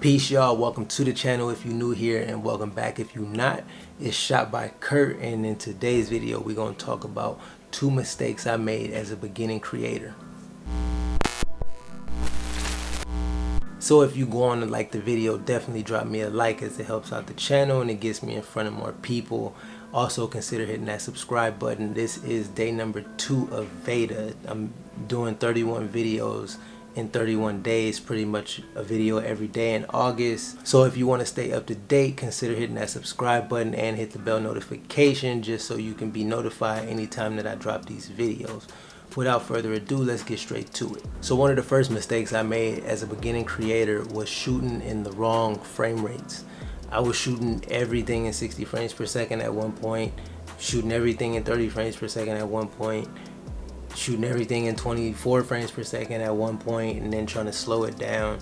Peace, y'all. Welcome to the channel if you're new here, and welcome back if you're not. It's shot by Curt, and in today's video we're going to talk about 2 mistakes I made as a beginning creator. So if you go on to like the video, definitely drop me a like as it helps out the channel and it gets me in front of more people. Also consider hitting that subscribe button. This is day number 2 of VEDA. I'm doing 31 videos in 31 days, pretty much a video every day in August. So if you want to stay up to date, consider hitting that subscribe button and hit the bell notification just so you can be notified anytime that I drop these videos. Without further ado, let's get straight to it. So one of the first mistakes I made as a beginning creator was shooting in the wrong frame rates. I was shooting everything in 60 frames per second at one point, shooting everything in 30 frames per second at one point, shooting everything in 24 frames per second at one point, and then trying to slow it down.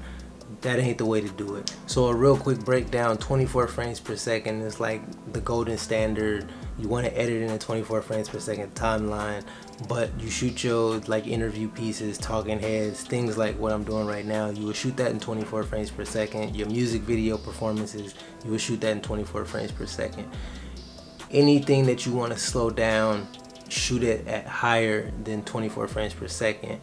That ain't the way to do it. So a real quick breakdown: 24 frames per second is like the golden standard. You want to edit in a 24 frames per second timeline, but you shoot your like interview pieces, talking heads, things like what I'm doing right now, you would shoot that in 24 frames per second. Your music video performances, you would shoot that in 24 frames per second. Anything that you want to slow down, shoot it at higher than 24 frames per second,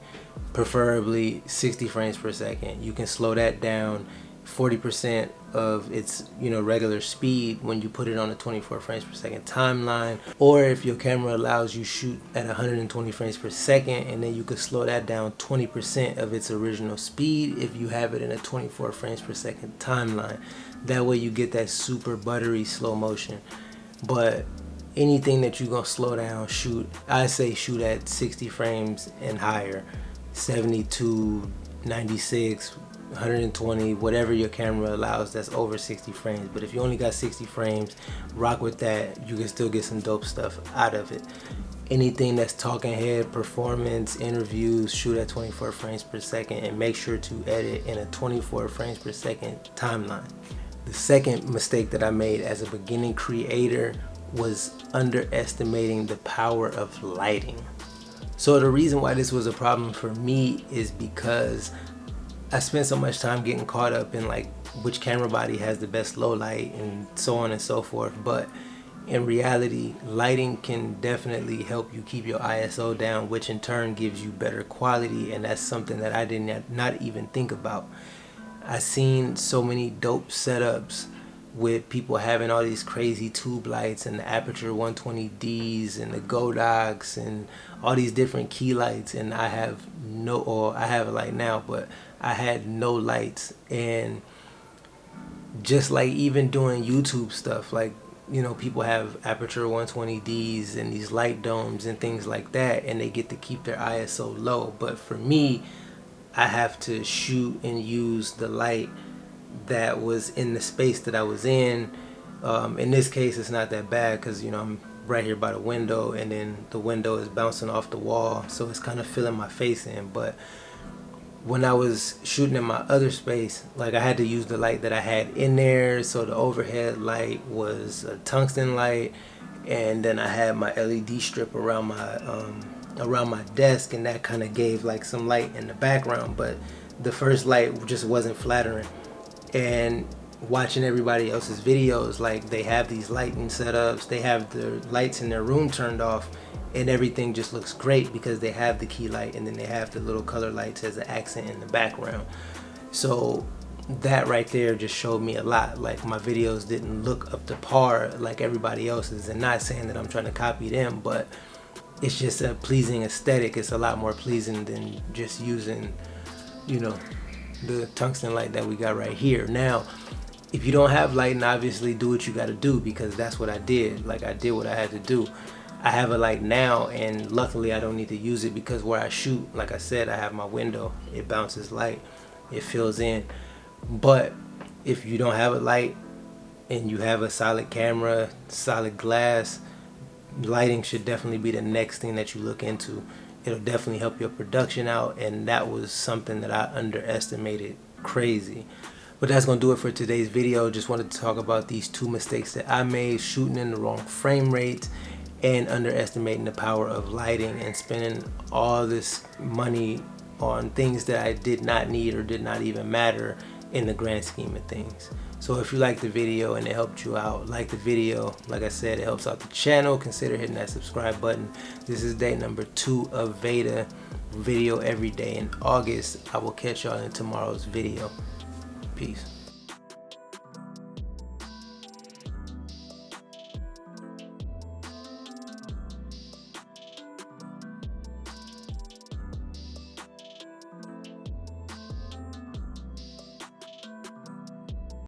preferably 60 frames per second. You can slow that down 40% of its regular speed when you put it on a 24 frames per second timeline, or if your camera allows you, shoot at 120 frames per second, and then you could slow that down 20% of its original speed if you have it in a 24 frames per second timeline. That way you get that super buttery slow motion. But anything that you're gonna slow down, I say shoot at 60 frames and higher, 72, 96, 120, whatever your camera allows that's over 60 frames. But if you only got 60 frames, rock with that. You can still get some dope stuff out of it. Anything that's talking head, performance, interviews, shoot at 24 frames per second, and make sure to edit in a 24 frames per second timeline. The second mistake that I made as a beginning creator was underestimating the power of lighting. So the reason why this was a problem for me is because I spent so much time getting caught up in like which camera body has the best low light and so on and so forth. But in reality, lighting can definitely help you keep your ISO down, which in turn gives you better quality, and that's something that I did not even think about. I seen so many dope setups with people having all these crazy tube lights and the aperture 120Ds and the Godox and all these different key lights, and I have a light now, but I had no lights. And just like even doing YouTube stuff, like people have aperture 120Ds and these light domes and things like that, and they get to keep their ISO low. But for me, I have to shoot and use the light that was in the space that I was in. In this case, it's not that bad because I'm right here by the window, and then the window is bouncing off the wall, so it's kind of filling my face in. But when I was shooting in my other space, like I had to use the light that I had in there. So the overhead light was a tungsten light, and then I had my LED strip around my desk, and that kind of gave like some light in the background. But the first light just wasn't flattering. And watching everybody else's videos, like they have these lighting setups, they have the lights in their room turned off, and everything just looks great because they have the key light and then they have the little color lights as an accent in the background. So that right there just showed me a lot. Like my videos didn't look up to par like everybody else's, and not saying that I'm trying to copy them, but it's just a pleasing aesthetic. It's a lot more pleasing than just using the tungsten light that we got right here. Now if you don't have lighting, obviously do what you got to do, because that's what I did. Like I did what I had to do. I have a light now, and luckily I don't need to use it because where I shoot, like I said, I have my window. It bounces light, it fills in. But if you don't have a light and you have a solid camera, solid glass, lighting should definitely be the next thing that you look into. It'll definitely help your production out, and that was something that I underestimated crazy. But that's gonna do it for today's video. Just wanted to talk about these 2 mistakes that I made: shooting in the wrong frame rates and underestimating the power of lighting and spending all this money on things that I did not need or did not even matter in the grand scheme of things. So if you like the video and it helped you out, like the video. Like I said, it helps out the channel. Consider hitting that subscribe button. This is day number 2 of VEDA, video every day in August. I will catch y'all in tomorrow's video. Peace.